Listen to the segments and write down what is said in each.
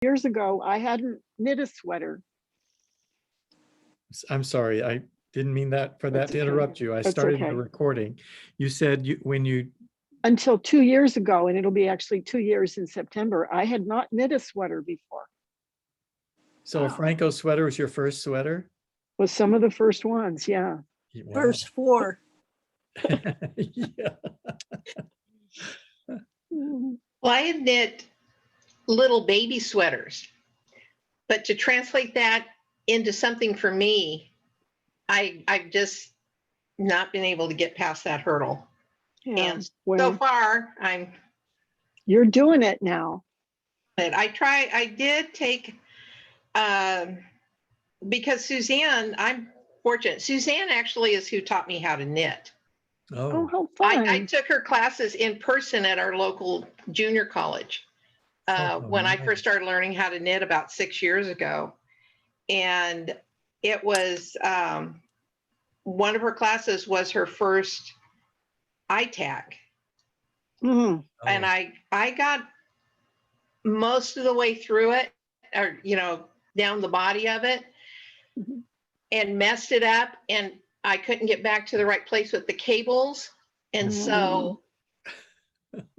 years ago, I hadn't knit a sweater. I'm sorry, I didn't mean that for that That's to okay. interrupt you. I That's started okay. the recording. You said when you, Until 2 years ago, and it'll be actually 2 years in September, I had not knit a sweater before. so a Phrancko sweater was your first sweater? Was some of the first ones, yeah. Wow. First 4. Yeah. Mm. Well, I had knit little baby sweaters, but to translate that into something for me, I've just not been able to get past that hurdle. Yeah, And so well, far, you're doing it now. I did take, because Suzanne, I'm fortunate. Suzanne actually is who taught me how to knit. Oh, Oh, how I fun. took her classes in person at our local junior college when I nice. first started learning how to knit about 6 years ago. And it was, one of her classes was her first ITAC. Mhm. And I got most of the way through it, or, down the body of it, Mhm. and messed it up. And I couldn't get back to the right place with the cables. And so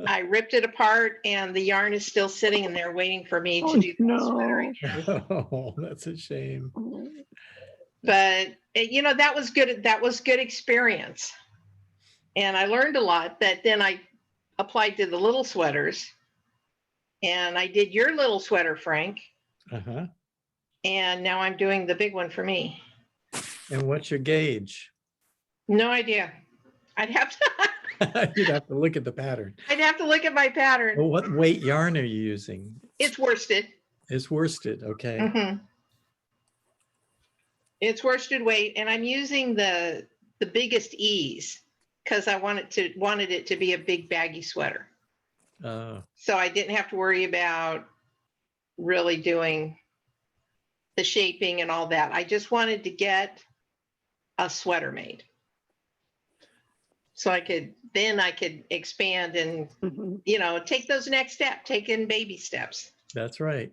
I ripped it apart, and the yarn is still sitting in there waiting for me Oh, to do the no. sweater again. Oh, that's a shame. But that was good. That was good experience. And I learned a lot that then I applied to the little sweaters. And I did your little sweater, Frank. Uh-huh. And now I'm doing the big one for me. And what's your gauge? No idea. I'd have to You'd have to look at the pattern. I'd have to look at my pattern. Well, what weight yarn are you using? It's worsted. It's worsted, okay. Mm-hmm. It's worsted weight, and I'm using the biggest ease because I wanted it to be a big baggy sweater. So I didn't have to worry about really doing the shaping and all that. I just wanted to get a sweater made. So I could expand and, Mhm. take those next steps, take in baby steps. That's right.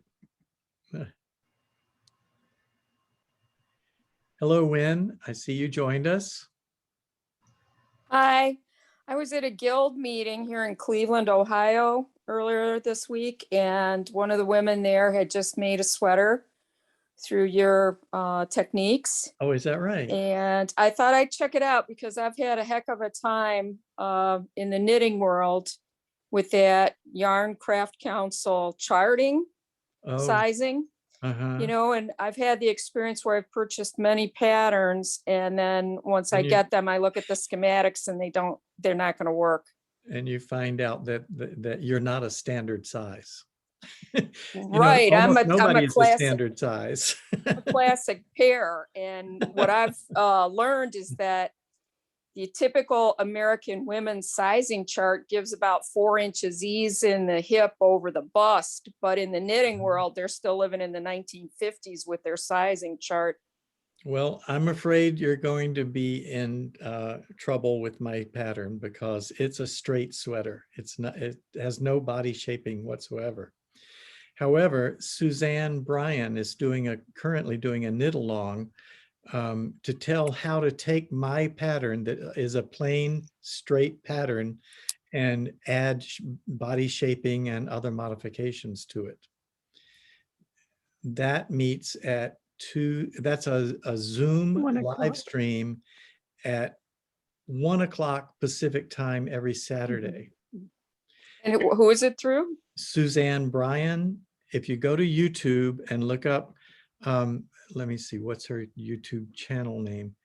Hello, Wynn. I see you joined us. Hi, I was at a guild meeting here in Cleveland, Ohio earlier this week, and one of the women there had just made a sweater through your techniques. Oh, is that right? And I thought I'd check it out because I've had a heck of a time in the knitting world with that Yarn Craft Council charting, sizing. And I've had the experience where I've purchased many patterns, and then once I get them, I look at the schematics and they're not going to work. And you find out that you're not a standard size. Right. Nobody is a standard size. A classic pair. And what I've learned is that the typical American women's sizing chart gives about 4 inches ease in the hip over the bust. But in the knitting world, they're still living in the 1950s with their sizing chart. Well, I'm afraid you're going to be in trouble with my pattern because it's a straight sweater. It has no body shaping whatsoever. However, Suzanne Bryan is currently doing a knit along to tell how to take my pattern that is a plain straight pattern and add body shaping and other modifications to it. That meets at 2, that's a Zoom live stream at 1 o'clock Pacific time every Saturday. And who is it through? Suzanne Bryan. If you go to YouTube and look up, let me see, what's her YouTube channel name?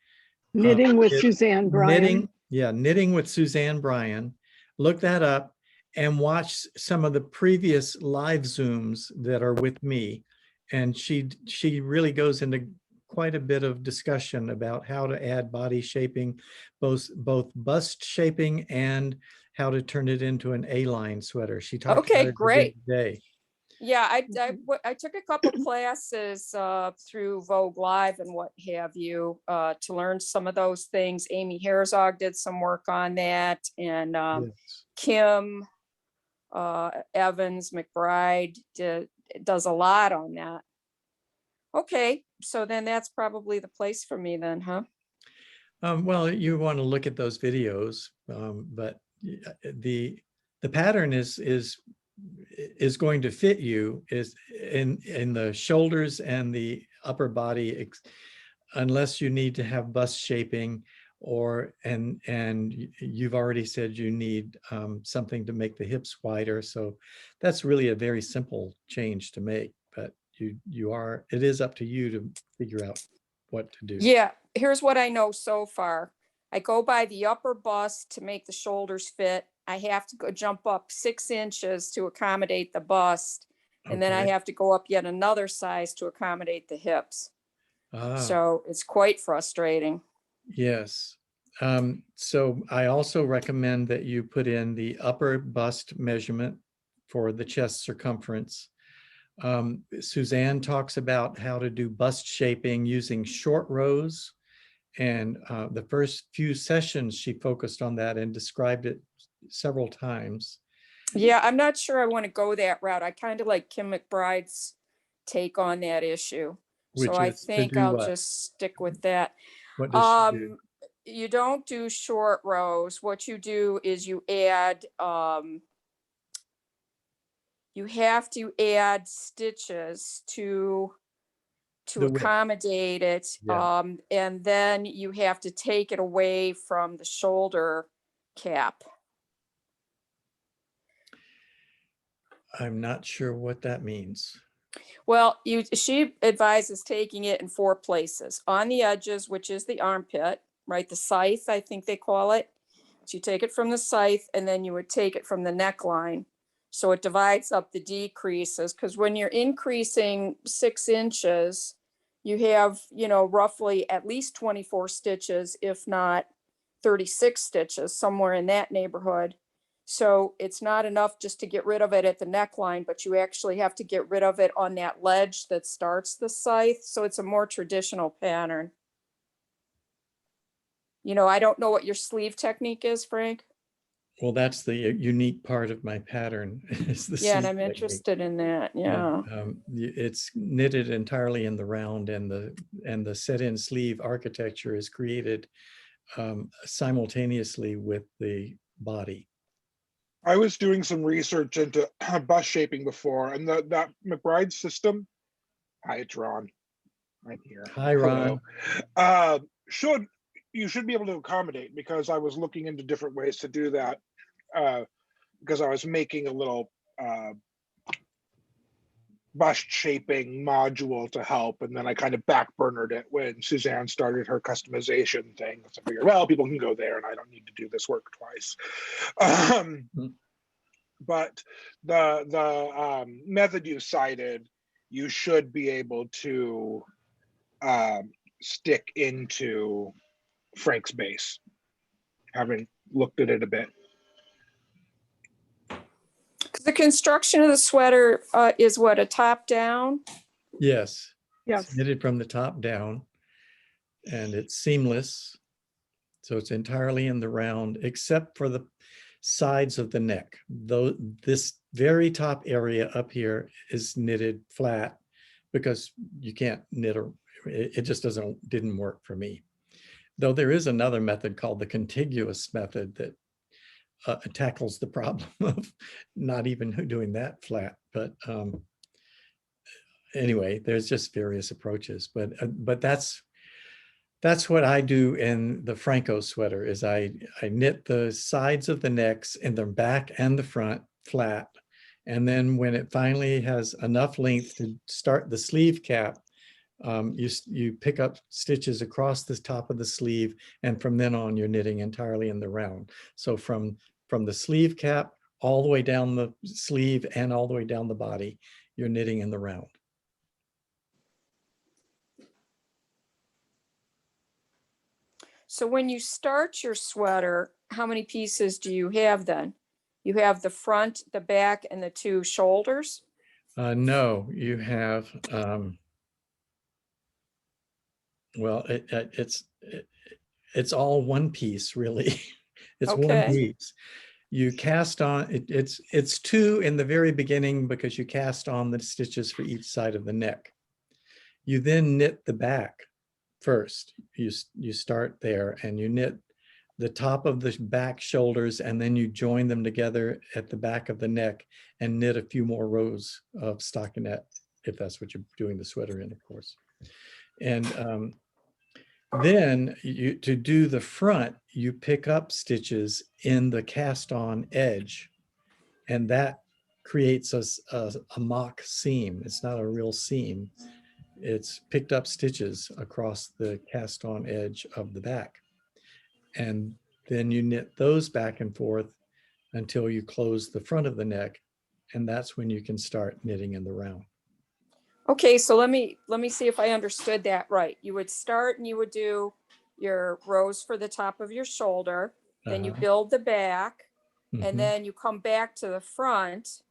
Knitting with Suzanne Bryan. Knitting with Suzanne Bryan. Look that up and watch some of the previous live Zooms that are with me. And she really goes into quite a bit of discussion about how to add body shaping, both bust shaping and how to turn it into an A-line sweater. She talked about it great. today. Yeah, I took a couple classes through Vogue Live and what have you to learn some of those things. Amy Herzog did some work on that, and Kim Evans McBride it does a lot on that. Okay, so then that's probably the place for me then, huh? Well, you want to look at those videos, but the pattern is going to fit you is in the shoulders and the upper body, unless you need to have bust shaping, or and you've already said you need something to make the hips wider. So that's really a very simple change to make, but it is up to you to figure out what to do. Yeah, here's what I know so far. I go by the upper bust to make the shoulders fit. I have to go jump up 6 inches to accommodate the bust. And then I Okay. have to go up yet another size to accommodate the hips. Ah, So it's quite frustrating. yes. So I also recommend that you put in the upper bust measurement for the chest circumference. Suzanne talks about how to do bust shaping using short rows. And the first few sessions, she focused on that and described it several times. Yeah, I'm not sure I want to go that route. I kind of like Kim McBride's take on that issue. Which So I is to think do I'll what? just stick with that. What does she do? You don't do short rows. What you do is you add, you have to add stitches to The width. accommodate it. Yeah. And then you have to take it away from the shoulder cap. I'm not sure what that means. Well, she advises taking it in 4 places. On the edges, which is the armpit, right? The scythe, I think they call it. So you take it from the scythe and then you would take it from the neckline. So it divides up the decreases, because when you're increasing 6 inches, you have, roughly at least 24 stitches, if not 36 stitches, somewhere in that neighborhood. So it's not enough just to get rid of it at the neckline, but you actually have to get rid of it on that ledge that starts the scythe. So it's a more traditional pattern. I don't know what your sleeve technique is, Frank. Well, that's the unique part of my pattern is the Yeah, and sleeve I'm technique. interested in that. Yeah. It's knitted entirely in the round, and the set-in sleeve architecture is created simultaneously with the body. I was doing some research into bust shaping before, and that McBride system. Hi, it's Ron. Right here. Hi, Ron. Hello. You should be able to accommodate, because I was looking into different ways to do that, because I was making a little bust shaping module to help, and then I kind of backburnered it when Suzanne started her customization thing. So I figured, well, people can go there and I don't need to do this work twice. But the method you cited, you should be able to stick into Frank's base, having looked at it a bit. The construction of the sweater is what, a top down? Yes. Yes. It's knitted from the top down, and it's seamless. So it's entirely in the round, except for the sides of the neck. Though this very top area up here is knitted flat, because you can't knit, it just didn't work for me. Though there is another method called the contiguous method that tackles the problem of not even doing that flat. But anyway, there's just various approaches. But that's what I do in the Phrancko sweater. Is I knit the sides of the necks in the back and the front flat, and then when it finally has enough length to start the sleeve cap, you pick up stitches across the top of the sleeve, and from then on you're knitting entirely in the round. So from the sleeve cap all the way down the sleeve and all the way down the body, you're knitting in the round. So when you start your sweater, how many pieces do you have then? You have the front, the back, and the 2 shoulders? No, you have, well, it's all one piece, really. It's one Okay. piece. You cast on, it's 2 in the very beginning because you cast on the stitches for each side of the neck. You then knit the back first. You start there and you knit the top of the back shoulders, and then you join them together at the back of the neck and knit a few more rows of stockinette, if that's what you're doing the sweater in, of course. And then to do the front, you pick up stitches in the cast on edge, and that creates a mock seam. It's not a real seam. It's picked up stitches across the cast on edge of the back. And then you knit those back and forth until you close the front of the neck. And that's when you can start knitting in the round. Okay, so let me see if I understood that right. You would start and you would do your rows for the top of your shoulder, then you build the back, and then you come back to the front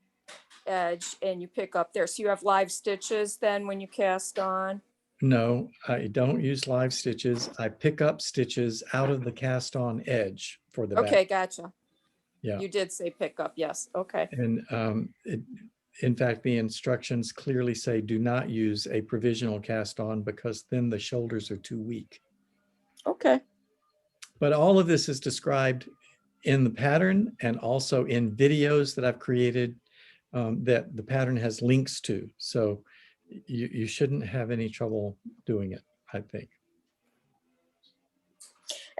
edge and you pick up there. So you have live stitches then when you cast on? No, I don't use live stitches. I pick up stitches out of the cast on edge for the Okay, back. gotcha. Yeah. You did say pick up, yes, okay. And in fact, the instructions clearly say do not use a provisional cast on because then the shoulders are too weak. Okay. But all of this is described in the pattern and also in videos that I've created that the pattern has links to. So you shouldn't have any trouble doing it, I think.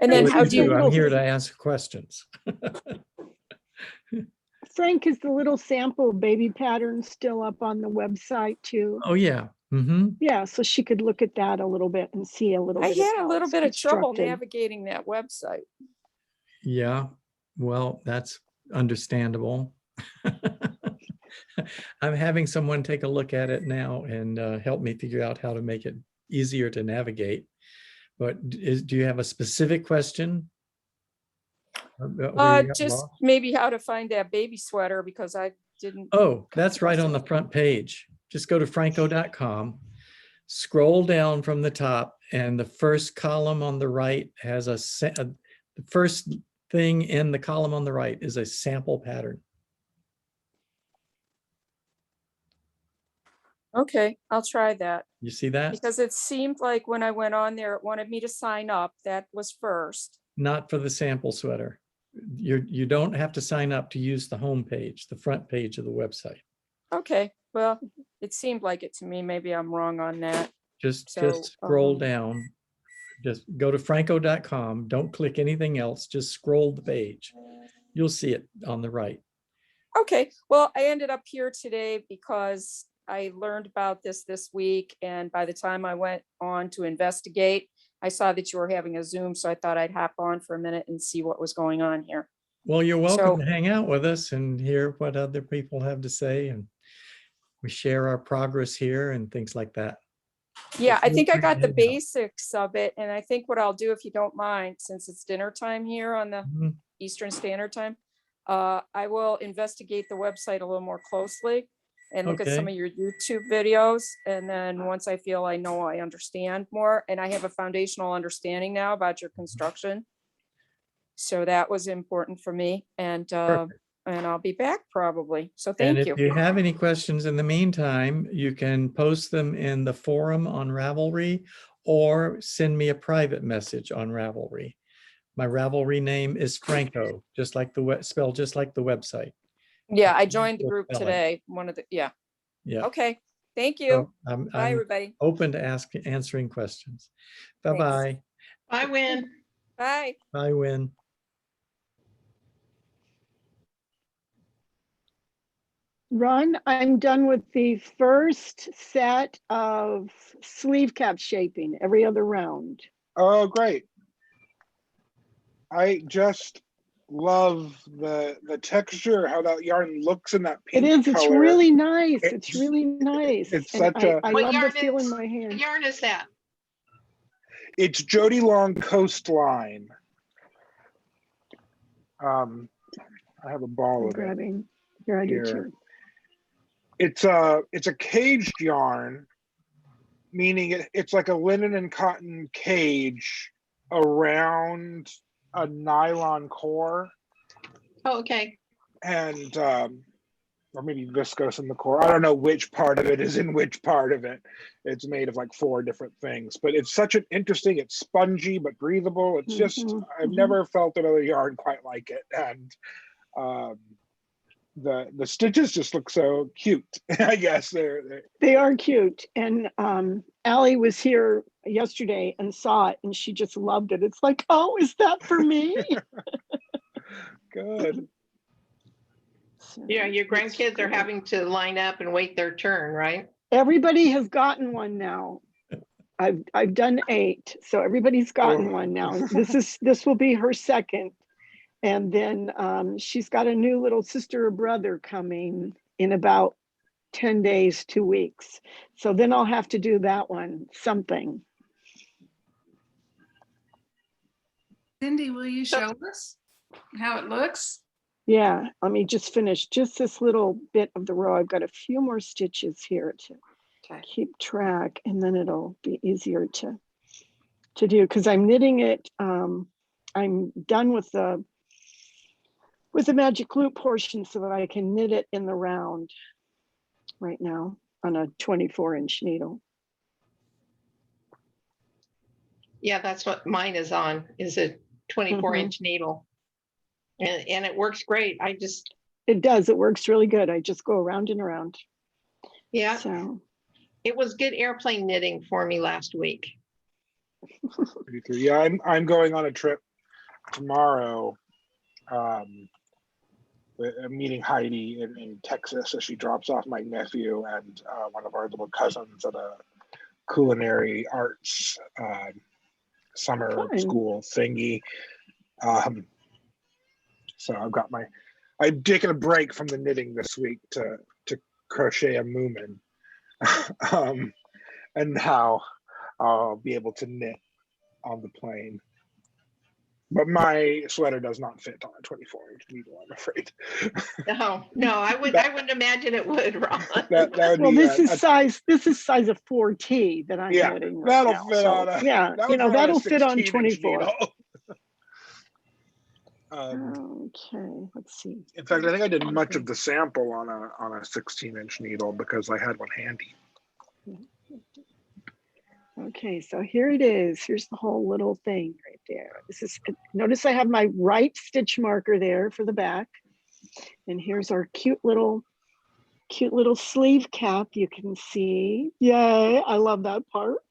And then Well, how if do you you, do, I'm here to answer questions. Frank, is the little sample baby pattern still up on the website too? Oh, yeah. Yeah, so she could look at that a little bit and see a little I bit. of had a how little it's bit of trouble constructed. navigating that website. Yeah, well, that's understandable. I'm having someone take a look at it now and help me figure out how to make it easier to navigate. But do you have a specific question? Where you got Just lost? maybe how to find that baby sweater because I didn't. Oh, that's right on the front page. Just go to Phrancko.com, scroll down from the top, and the first column on the right has the first thing in the column on the right is a sample pattern. Okay, I'll try that. You see that? Because it seemed like when I went on there, it wanted me to sign up. That was first. Not for the sample sweater. You don't have to sign up to use the home page, the front page of the website. Okay, well, it seemed like it to me. Maybe I'm wrong on that. Just So, scroll down. Just go to Phrancko.com. Don't click anything else. Just scroll the page. You'll see it on the right. Okay, well, I ended up here today because I learned about this week. And by the time I went on to investigate, I saw that you were having a Zoom. So I thought I'd hop on for a minute and see what was going on here. Well, you're welcome So- to hang out with us and hear what other people have to say. And we share our progress here and things like that. Yeah, I Feel think I free to got the hang out. basics of it. And I think what I'll do, if you don't mind, since it's dinner time here on the Mhm. Eastern Standard Time, I will investigate the website a little more closely and look at some Okay. of your YouTube videos. And then once I feel I know I understand more, and I have a foundational understanding now about your construction. So that was important for me. And Perfect. I'll be back probably. So And thank if you. you have any questions in the meantime, you can post them in the forum on Ravelry or send me a private message on Ravelry. My Ravelry name is Phrancko, just like spelled just like the website. Yeah, I joined the Full group spelling. today. Yeah. Yeah. Okay. Thank you. So I'm Bye, everybody. open to answering questions. Bye-bye. I win. Bye. Bye, Win. Ron, I'm done with the first set of sleeve cap shaping, every other round. Oh, great. I just love the texture, how that yarn looks in that It pink is, it's color. really nice. It's It's- really nice. it's And such a- I What love the yarn feel in is- my hand. What yarn is that? It's Jody Long Coastline. I have a ball I'm of it. grabbing, here I do Here. too. It's a caged yarn, meaning it's like a linen and cotton cage around a nylon core. Oh, okay. and or maybe viscose in the core. I don't know which part of it is in which part of it. It's made of like 4 different things, but it's such an interesting, it's spongy but breathable. It's just, I've never felt another yarn quite like it. And the stitches just look so cute. I guess they are cute. And Allie was here yesterday and saw it, and she just loved it. It's like, oh, is that for me? Good. So Yeah, your grandkids are having to line up and wait their turn, right? everybody has gotten one now. I've done 8, so everybody's gotten one now. This will be her second. And then she's got a new little sister or brother coming in about 10 days, 2 weeks. So then I'll have to do that one, something. Cindy, will you show us how it looks? Yeah, let me just finish just this little bit of the row. I've got a few more stitches here to keep track, and then it'll be easier to do, because I'm knitting it. I'm done with the magic loop portion so that I can knit it in the round right now on a 24-inch needle. Yeah, that's what mine is on, is a 24-inch needle. And it works great. It does, it works really good. I just go around and around. Yeah. So it was good airplane knitting for me last week. Yeah, I'm going on a trip tomorrow. I'm meeting Heidi in Texas as she drops off my nephew and one of our little cousins at a culinary arts summer school thingy. So I'm taking a break from the knitting this week to crochet a moomin. And now I'll be able to knit on the plane. But my sweater does not fit on a 24-inch needle, I'm afraid. No, I wouldn't imagine it would, Ron. That would well, be this is size of 4T that I'm knitting right that'll now. fit So, on a yeah, that'll fit on 24. Okay, let's see. In fact, I think I did much of the sample on a 16-inch needle because I had one handy. Okay, so here it is. Here's the whole little thing right there. Notice I have my right stitch marker there for the back. And here's our cute little sleeve cap you can see. Yay, I love that part.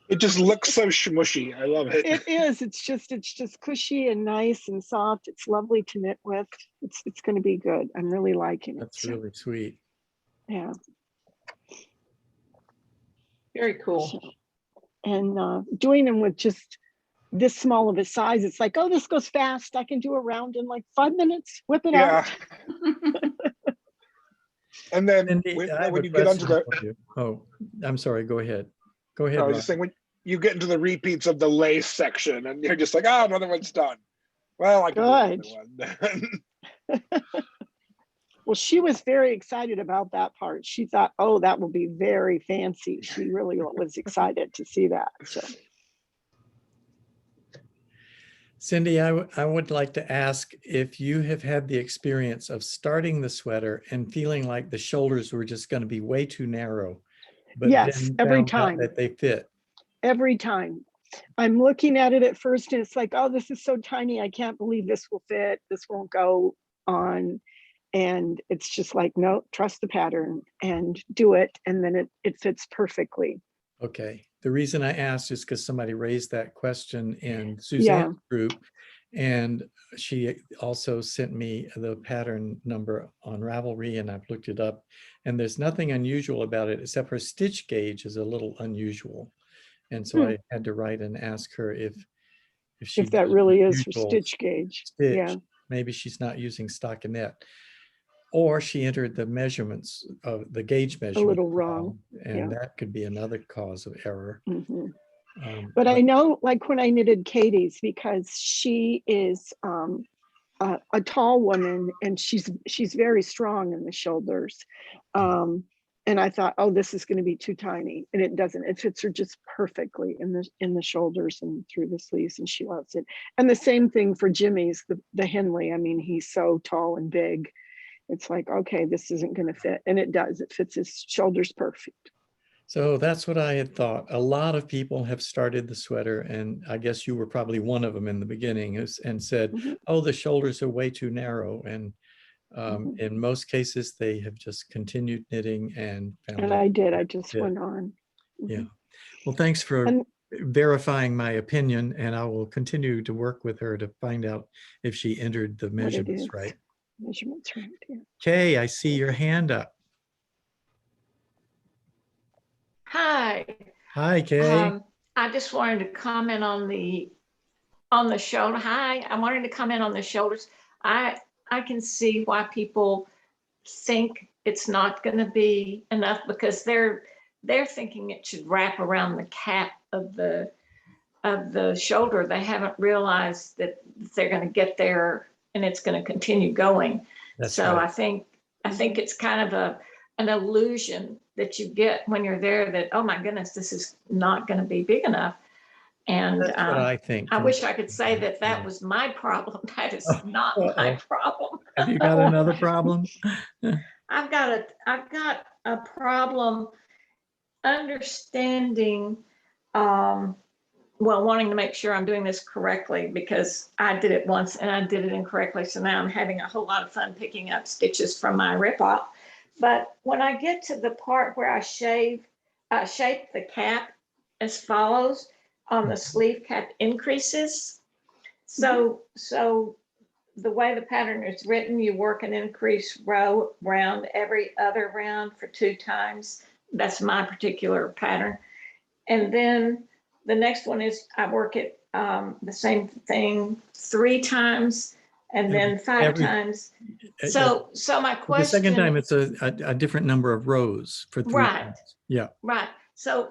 It just looks so smushy. I love it. It is. It's just cushy and nice and soft. It's lovely to knit with. It's going to be good. I'm really liking it. That's really sweet. Yeah. Very cool. So, and doing them with just this small of a size, it's like, oh, this goes fast. I can do a round in like 5 minutes. Whip it out. And then Cindy, when you get onto the I'm sorry. Go ahead. Go ahead. I was just saying, when you get into the repeats of the lace section, and you're just like, oh, another one's done. Well, I can do another one. Well, she was very excited about that part. She thought, oh, that will be very fancy. She really was excited to see that. So. Cindy, I would like to ask if you have had the experience of starting the sweater and feeling like the shoulders were just going to be way too narrow, but yes, then every found time out that they fit. Every time. I'm looking at it at first and it's like, oh, this is so tiny. I can't believe this will fit. This won't go on. And it's just like, no, trust the pattern and do it. And then it fits perfectly. Okay. The reason I asked is because somebody raised that question in Suzanne's group, and she also sent me the pattern number on Ravelry, and I've looked it up, and there's nothing unusual about it except her stitch gauge is a little unusual. And so I had to write and ask her if that really is her stitch gauge. Yeah. Maybe she's not using stockinette. Or she entered the measurements of the gauge measurement a little wrong, and that could be another cause of error. But I know, like when I knitted Katie's, because she is a tall woman and she's very strong in the shoulders. And I thought, oh, this is going to be too tiny, and it doesn't. It fits her just perfectly in the shoulders and through the sleeves, and she loves it. And the same thing for Jimmy's, the Henley. I mean, he's so tall and big. It's like, okay, this isn't going to fit, and it does. It fits his shoulders perfect. So that's what I had thought. A lot of people have started the sweater, and I guess you were probably one of them in the beginning, and said, oh, the shoulders are way too narrow. And in most cases, they have just continued knitting and found And out I did. that I it just fit. went on. Yeah. Well, thanks for And verifying my opinion, and I will continue to work with her to find out if she entered the what it measurements is. right. Measurements right. Yeah. Kay, I see your hand up. Hi. Hi, Kay. I just wanted to comment on the shoulder. Hi, I wanted to comment on the shoulders. I can see why people think it's not going to be enough, because they're thinking it should wrap around the cap of the shoulder. They haven't realized that they're going to get there and it's going to continue going. That's so right. I think it's kind of an illusion that you get when you're there, that, oh my goodness, this is not going to be big enough. And That's what I think. I wish I could say that that was my problem. That is not my problem. Have you got another problem? I've got a problem understanding, wanting to make sure I'm doing this correctly, because I did it once and I did it incorrectly. So now I'm having a whole lot of fun picking up stitches from my rip-off. But when I get to the part where I shape the cap as follows on the sleeve cap increases. So the way the pattern is written, you work an increase row round every other round for 2 times. That's my particular pattern. And then the next one is I work it the same thing 3 times and then 5 times. So my question. The second time it's a different number of rows for 3 times. Yeah. Right. So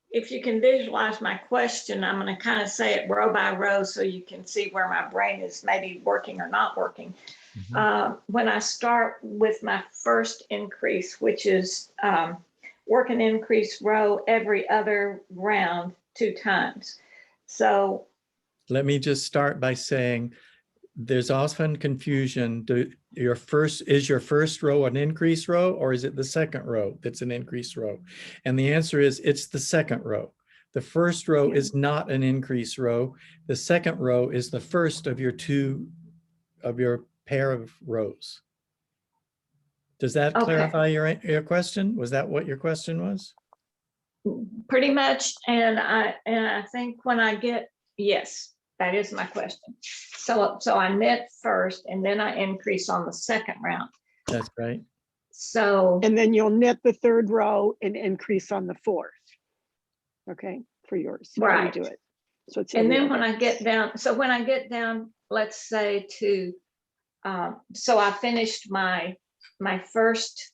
if you can visualize my question, I'm going to kind of say it row by row so you can see where my brain is maybe working or not working. When I start with my first increase, which is work an increase row every other round 2 times. So let me just start by saying there's often confusion. Is your first row an increase row, or is it the second row that's an increase row? And the answer is it's the second row. The first row is not an increase row. The second row is the first of your pair of rows. Does that clarify your question? Was that what your question was? Pretty much. And I think when I get, yes, that is my question. So I knit first and then I increase on the second round. That's right. So. And then you'll knit the 3rd row and increase on the 4th. Okay, for yours. Right. Do it. So it's. And then when I get down, let's say to, so I finished my first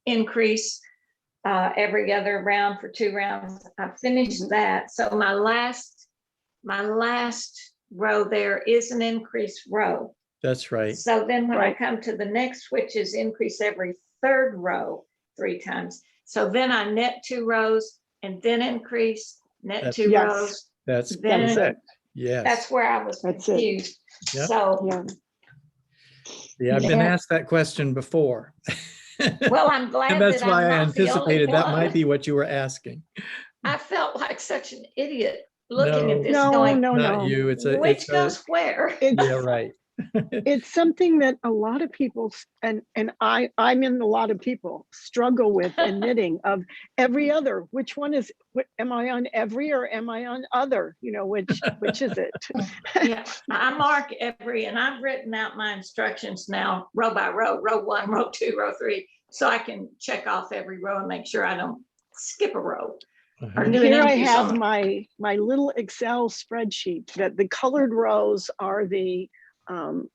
increase every other round for 2 rounds. I finished that. So my last row there is an increase row. That's right. So then when I come to the next, which is increase every 3rd row 3 times. So then I knit 2 rows and then increase, knit 2 rows. That's it. Yes. That's where I was confused. Yep. So yeah, I've been asked that question before. Well, I'm glad and that's that why I'm I not the only anticipated that one. might be what you were asking. I felt like such an idiot looking at this No, going, not you. Which goes where? Yeah, right. It's something that a lot of people, and I'm in a lot of people struggle with in knitting of every other. Which one is? Am I on every or am I on other? You know, which is it? Yeah, I mark every, and I've written out my instructions now, row by row, row 1, row 2, row 3, so I can check off every row and make sure I don't skip a row. And here I have my little Excel spreadsheet that the colored rows are the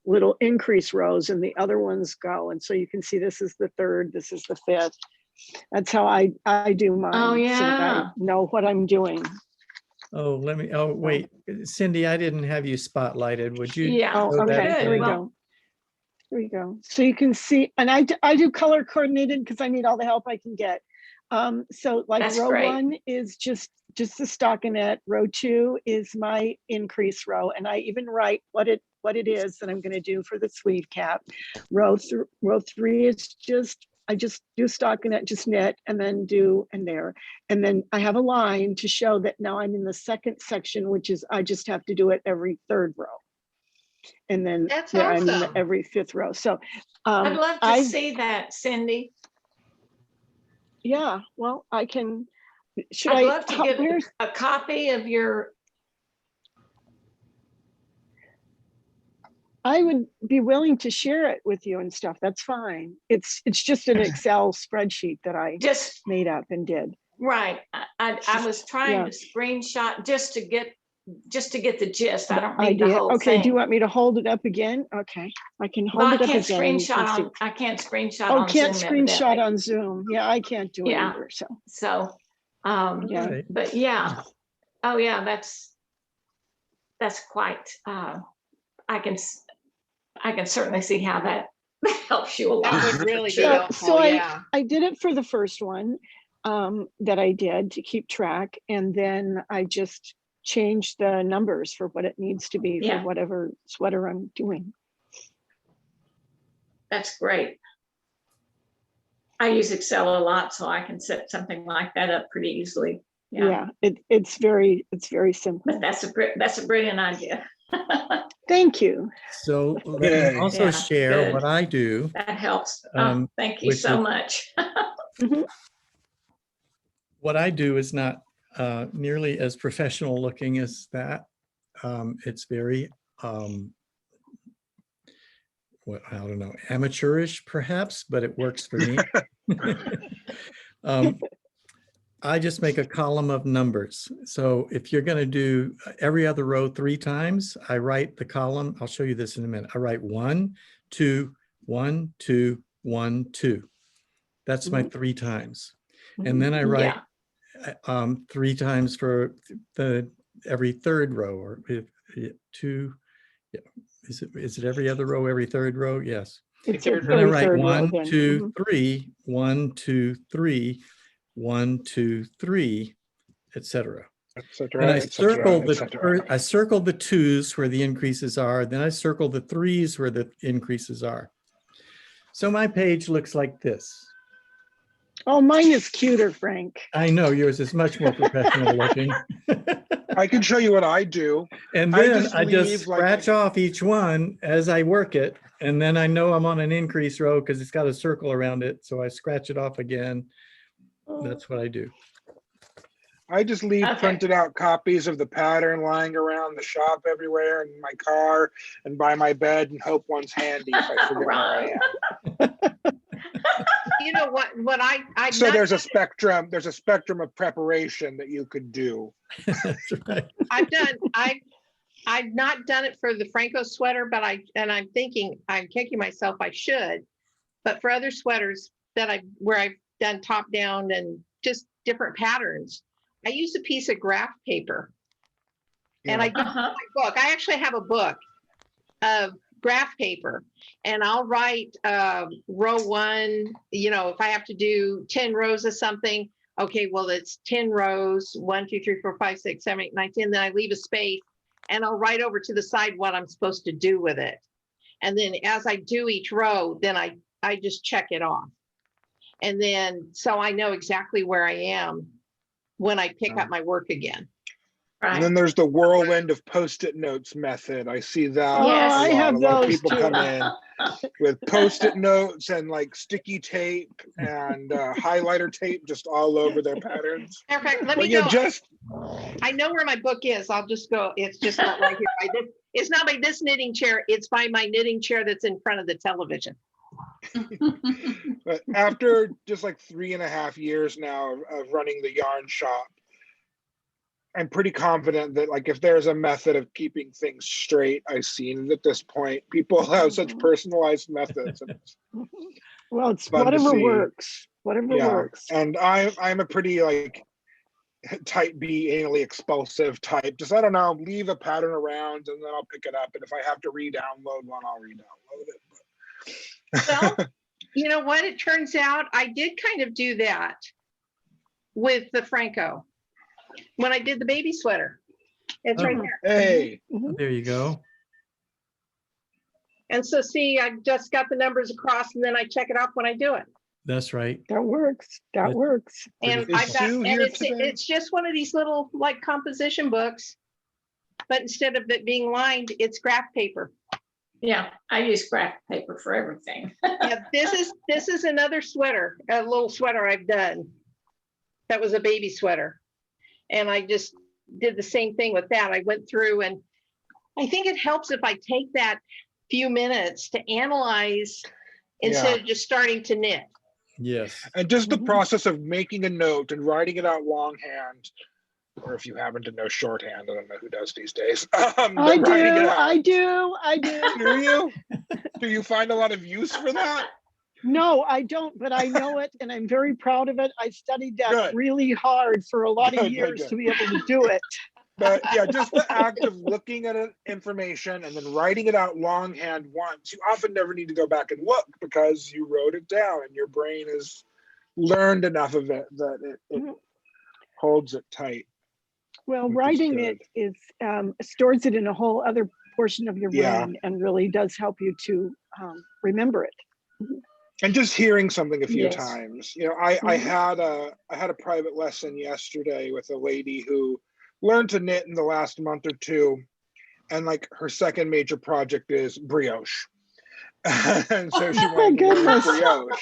little increase rows and the other ones go. And so you can see this is the 3rd, this is the 5th. That's how I do mine. Oh, yeah. So that I know what I'm doing. Oh, wait, Cindy, I didn't have you spotlighted. Would you? Yeah. Oh, okay, that here we again? go. There you go. So you can see, and I do color coordinated because I need all the help I can get. So like That's row great. 1 is just the stockinette. Row 2 is my increase row, and I even write what it is that I'm going to do for the sleeve cap. Row 3 is just, I just do stockinette, just knit, and then do and there, and then I have a line to show that now I'm in the second section, which is I just have to do it every 3rd row. And then That's I'm in awesome. every 5th row. So I'd love to see that, Cindy. yeah, well, I can, should I'd I, love to get a copy of your. I would be willing to share it with you and stuff. That's fine. It's just an Excel spreadsheet that I Just made up and did. right. I was trying to screenshot just to get the gist. I don't need the whole Okay, thing. do you want me to hold it up again? Okay, I can hold Well, it up again. And you can see. I can't screenshot Oh, on can't Zoom, screenshot evidently. on Zoom. Yeah, I can't do it Yeah. either. So So, yeah. Right. but yeah, oh yeah, that's quite. I can certainly see how that helps you a lot. That would really be So helpful, yeah. I did it for the first one that I did to keep track, and then I just changed the numbers for what it needs to be for Yeah. whatever sweater I'm doing. That's great. I use Excel a lot, so I can set something like that up pretty easily. Yeah, it's very simple. But that's a brilliant idea. Thank you. So let me also Yeah, share good. what I do. That helps. Thank you which so is- much. What I do is not nearly as professional looking as that. It's very, what, I don't know, amateurish perhaps, but it works for me. I just make a column of numbers. So if you're going to do every other row 3 times, I write the column. I'll show you this in a minute. I write 1, 2, 1, 2, 1, 2. That's my 3 times. And then I write 3 times for every 3rd row, or 2. Yeah. Is it every other row, every 3rd row? Yes. It's Third Then I every write 3rd row 1, then. 2, 3, 1, 2, 3, 1, 2, 3, etc. And I circle I circle the 2s where the increases are. Then I circle the 3s where the increases are. So my page looks like this. Oh, mine is cuter, Frank. I know yours is much more professional looking. I can show you what I do. And then I just scratch off each one as I work it. And then I know I'm on an increase row because it's got a circle around it. So I scratch it off again. That's what I do. I just leave printed out copies of the pattern lying around the shop everywhere, in my car and by my bed, and hope one's handy if I forget where I am. You know what I So there's a spectrum of preparation that you could do. That's right. I've not done it for the Phrancko sweater, but I'm kicking myself I should. But for other sweaters where I've done top down and just different patterns, I use a piece of graph paper. And I do my book. I actually have a book of graph paper, and I'll write row 1, if I have to do 10 rows of something, okay, well, it's 10 rows, 1, 2, 3, 4, 5, 6, 7, 8, 9, 10, then I leave a space and I'll write over to the side what I'm supposed to do with it. And then as I do each row, then I just check it off. And then, so I know exactly where I am when I pick up my work again. Right. And then there's the whirlwind of Post-it notes method. I see that. Yes. I have a lot of those people too. come in with Post-it notes and like sticky tape and highlighter tape just all over their patterns. Matter of fact, let me But go. I know where my book is. I'll just go. It's just not right here. It's not by this knitting chair. It's by my knitting chair that's in front of the television. But after just like 3.5 years now of running the yarn shop, I'm pretty confident that like if there's a method of keeping things straight, I've seen it at this point. People have such personalized methods. And it's Well, it's fun to whatever see. works. Whatever works. And I'm a pretty like type B, anally expulsive type. Just, I don't know, leave a pattern around and then I'll pick it up. And if I have to re-download one, I'll re-download it. Well, you know what? It turns out I did kind of do that with the Phrancko when I did the baby sweater. It's right Oh. there. Hey, Mhm. There you go. And so see, I just got the numbers across and then I check it off when I do it. That's right. That works. That It- works. And Pretty Is I've got, Sue and here it's today? it's just one of these little like composition books, but instead of it being lined, it's graph paper. Yeah, I use graph paper for everything. Yeah, this is another sweater, a little sweater I've done. That was a baby sweater. And I just did the same thing with that. I went through and I think it helps if I take that few minutes to analyze instead of just starting to knit. Yes. and just the Mhm. process of making a note and writing it out longhand, or if you happen to know shorthand, I don't know who does these days. I But writing it do. out. I do. I do. Do you? Do you find a lot of use for that? No, I don't, but I know it and I'm very proud of it. I studied that Good. really hard for a lot of Good, good, years good. to be able to do it. But yeah, just the act of looking at information and then writing it out longhand once. You often never need to go back and look because you wrote it down and your brain has learned enough of it that it Mhm. holds it tight. Well, Which is writing it good. is stores it in a whole other portion of your Yeah. brain and really does help you to remember it. And just hearing something a few Yes. times. You know, I Mhm. had a private lesson yesterday with a lady who learned to knit in the last month or two, and like her second major project is brioche. And so she Oh my wanted to learn goodness. brioche. I'm like,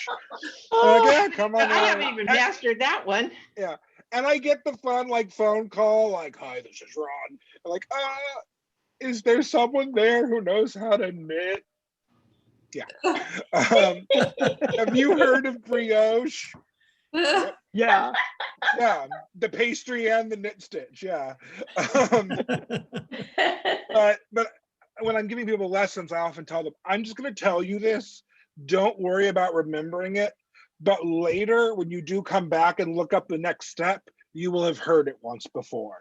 Oh, yeah, come on I haven't now. even mastered that one. Yeah. And I get the fun like phone call, like, hi, this is Ron. I'm like, is there someone there who knows how to knit? Yeah. Have you heard of brioche? Yep. yeah. Yeah, the pastry and the knit stitch. Yeah. But when I'm giving people lessons, I often tell them, I'm just going to tell you this. Don't worry about remembering it. But later, when you do come back and look up the next step, you will have heard it once before.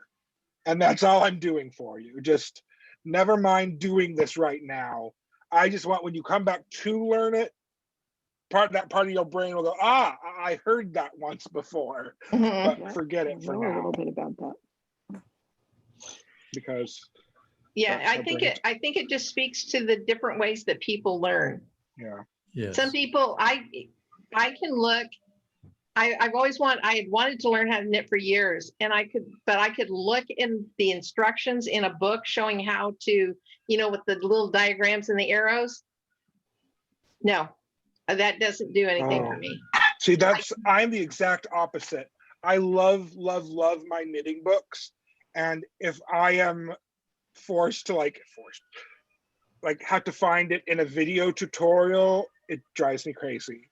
And that's all I'm doing for you. Just never mind doing this right now. I just want when you come back to learn it, part of your brain will go, I heard that once before, Mhm. but Yeah, forget I it for know a now little bit about that. because Yeah, That's I how think brains- it just speaks to the different ways that people learn. yeah. Yes. Some people, I can look. I had wanted to learn how to knit for years, and I could look in the instructions in a book showing how to, with the little diagrams and the arrows. No, that doesn't do anything for Oh. me. See, I'm the exact opposite. I love my knitting books, and if I am forced to have to find it in a video tutorial, it drives me crazy.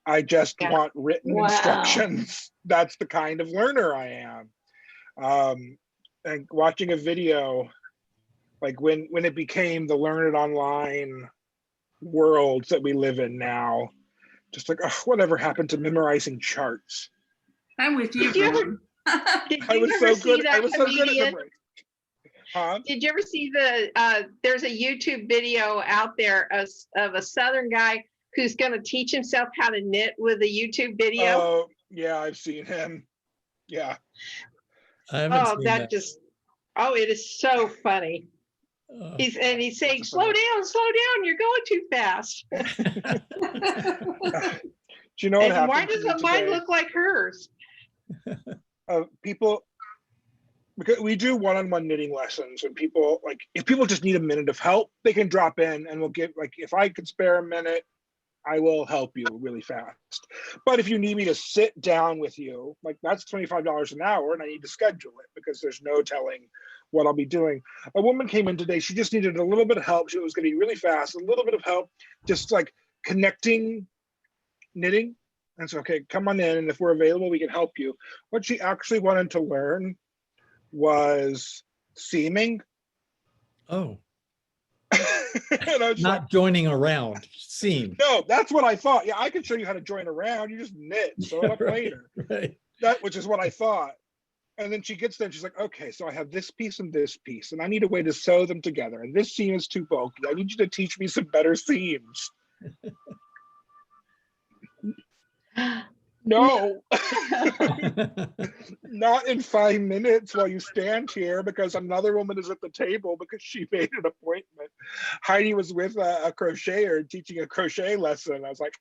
I just Yeah. want written Wow. instructions. That's the kind of learner I am. And watching a video, like when it became the learn it online worlds that we live in now, just like, whatever happened to memorizing charts? I'm with you, Did you ever- Ron. Did I you was ever so see good. I that was so good at comedian? memorizing. Huh? Did you ever see there's a YouTube video out there of a Southern guy who's going to teach himself how to knit with a YouTube video? Oh, yeah, I've seen him. Yeah. I haven't Oh, seen that that. just, it is so funny. Oh. He's saying, That's slow funny. down, you're going too fast. Do you know what And why happened to does me mine today? look like hers? People, because we do one-on-one knitting lessons, and people if people just need a minute of help, they can drop in, and we'll give if I could spare a minute, I will help you really fast. But if you need me to sit down with you, that's $25 an hour, and I need to schedule it because there's no telling what I'll be doing. A woman came in today. She just needed a little bit of help. She was going to be really fast, a little bit of help, just connecting knitting. And so, okay, come on in, and if we're available, we can help you. What she actually wanted to learn was seaming. Oh, And I was not joining around, seam. no, that's what I thought. Yeah, I can show you how to join around. You just knit, sew it up Right, later. right. Which is what I thought. And then she gets there and she's like, okay, so I have this piece, and I need a way to sew them together. And this seam is too bulky. I need you to teach me some better seams. No, not in 5 minutes while you stand here because another woman is at the table because she made an appointment. Heidi was with a crocheter teaching a crochet lesson. I was like,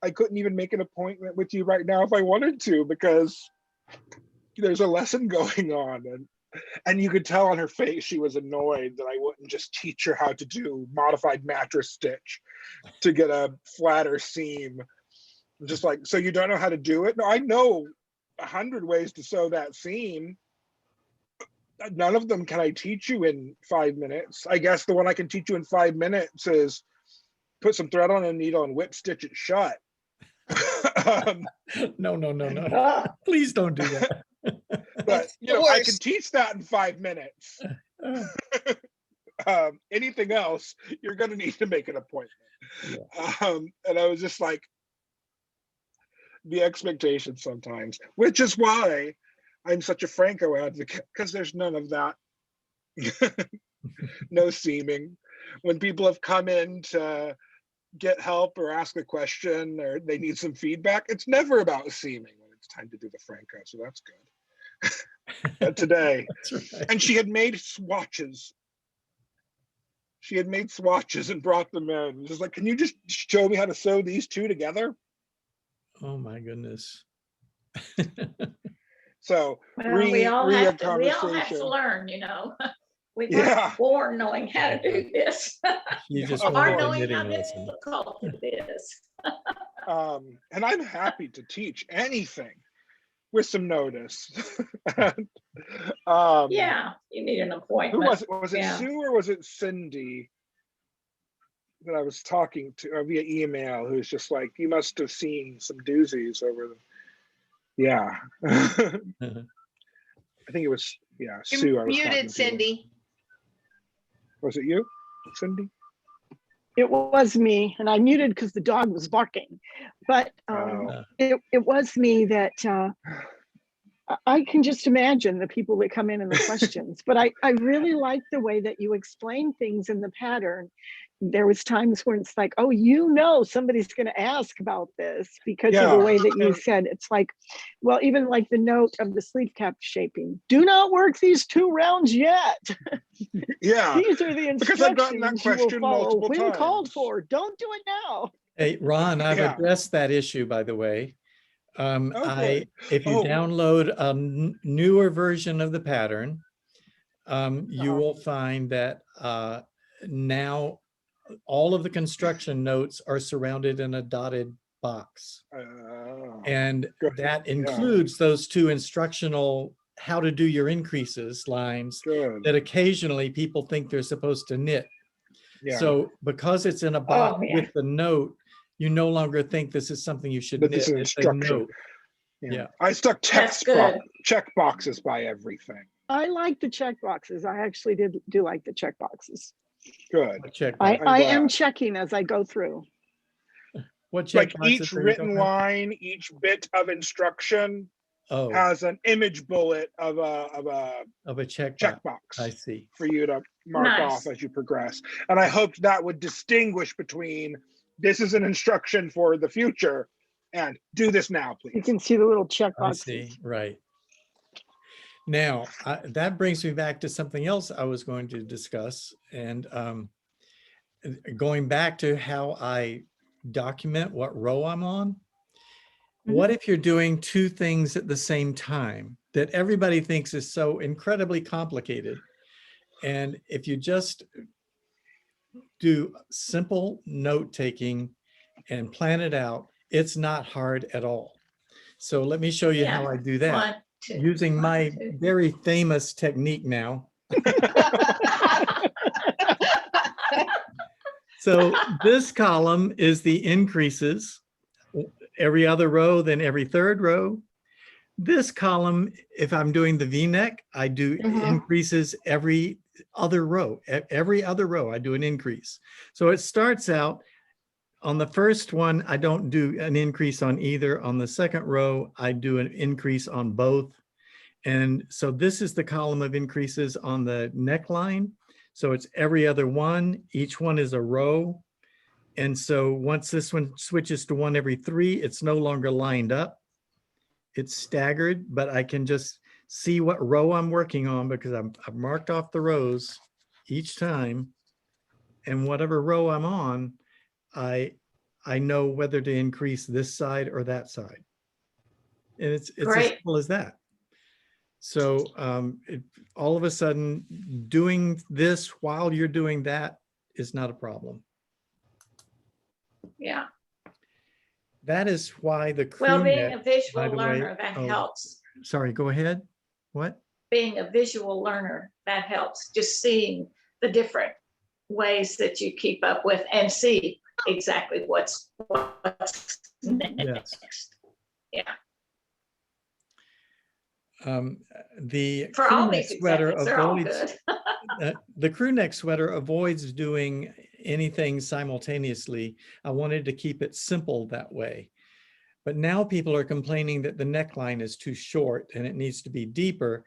I couldn't even make an appointment with you right now if I wanted to because there's a lesson going on. And you could tell on her face she was annoyed that I wouldn't just teach her how to do modified mattress stitch to get a flatter seam. Just like, so you don't know how to do it? No, I know 100 ways to sew that seam. None of them can I teach you in 5 minutes. I guess the one I can teach you in 5 minutes is put some thread on a needle and whip stitch it shut. No. Please don't do that. But you know, I can teach that in 5 minutes. Anything else, you're going to need to make an appointment. Yeah. And I was just like, the expectation sometimes, which is why I'm such a Phrancko advocate, because there's none of that. No seaming. When people have come in to get help or ask a question or they need some feedback, it's never about seaming when it's time to do the Phrancko, so that's good. But today, right. And she had made swatches. She had made swatches and brought them in. Just like, can you just show me how to sew these two together? Oh my goodness. So we all have to learn, you know. We weren't born knowing how to do this. You just or knowing how difficult it is. And I'm happy to teach anything with some notice. Yeah, you need an appointment. Who was it? Was it Sue or was it Cindy that I was talking to via email, who's just like, you must have seen some doozies over them. Yeah. I think it was, Sue. You're muted, Cindy. Was it you, Cindy? It was me, and I muted because the dog was barking. But it was me that I can just imagine the people that come in and the questions. But I really like the way that you explain things in the pattern. There was times when it's like, oh, you know, somebody's going to ask about this because of the way that you said. It's like, well, even like the note of the sleeve cap shaping. Do not work these 2 rounds yet. Yeah. These are the instructions because I've gotten that question you will follow multiple when times. called for. Don't do it now. Hey, Ron, I've addressed that issue, by the way. If you download a newer version of the pattern, you will find that now all of the construction notes are surrounded in a dotted box. And that includes those 2 instructional how to do your increases lines that occasionally people think they're supposed to knit. So because it's in a box with the note, you no longer think this is something you should knit. It's an instruction. I stuck check boxes by everything. I like the check boxes. I actually do like the check boxes. Good. I am checking as I go through. What check like each written line, each bit of instruction has an image bullet of a check box. I see. For you to mark off as you progress. And I hoped that would distinguish between this is an instruction for the future and do this now, please. You can see the little check boxes. I see, right. Now, that brings me back to something else I was going to discuss. And going back to how I document what row I'm on. What if you're doing 2 things at the same time that everybody thinks is so incredibly complicated? And if you just do simple note taking and plan it out, it's not hard at all. So let me show you how I do that. Using my very famous technique now. So this column is the increases, every other row, then every 3rd row. This column, if I'm doing the V-neck, I do increases every other row. Every other row, I do an increase. So it starts out on the first one, I don't do an increase on either. On the 2nd row, I do an increase on both. And so this is the column of increases on the neckline. So it's every other one. Each one is a row. And so once this one switches to 1 every 3, it's no longer lined up. It's staggered, but I can just see what row I'm working on because I've marked off the rows each time. And whatever row I'm on, I know whether to increase this side or that side. And it's as Great. simple as that. So all of a sudden, doing this while you're doing that is not a problem. Yeah. That is why the crew Well, being a neck, by visual the way- learner, that oh, helps. Sorry, go ahead. What? Being a visual learner, that helps. Just seeing the different ways that you keep up with and see exactly what's next. Yes. Yeah. The For crew all neck these sweater examples, they're all avoids good. the crew neck sweater avoids doing anything simultaneously. I wanted to keep it simple that way. But now people are complaining that the neckline is too short and it needs to be deeper.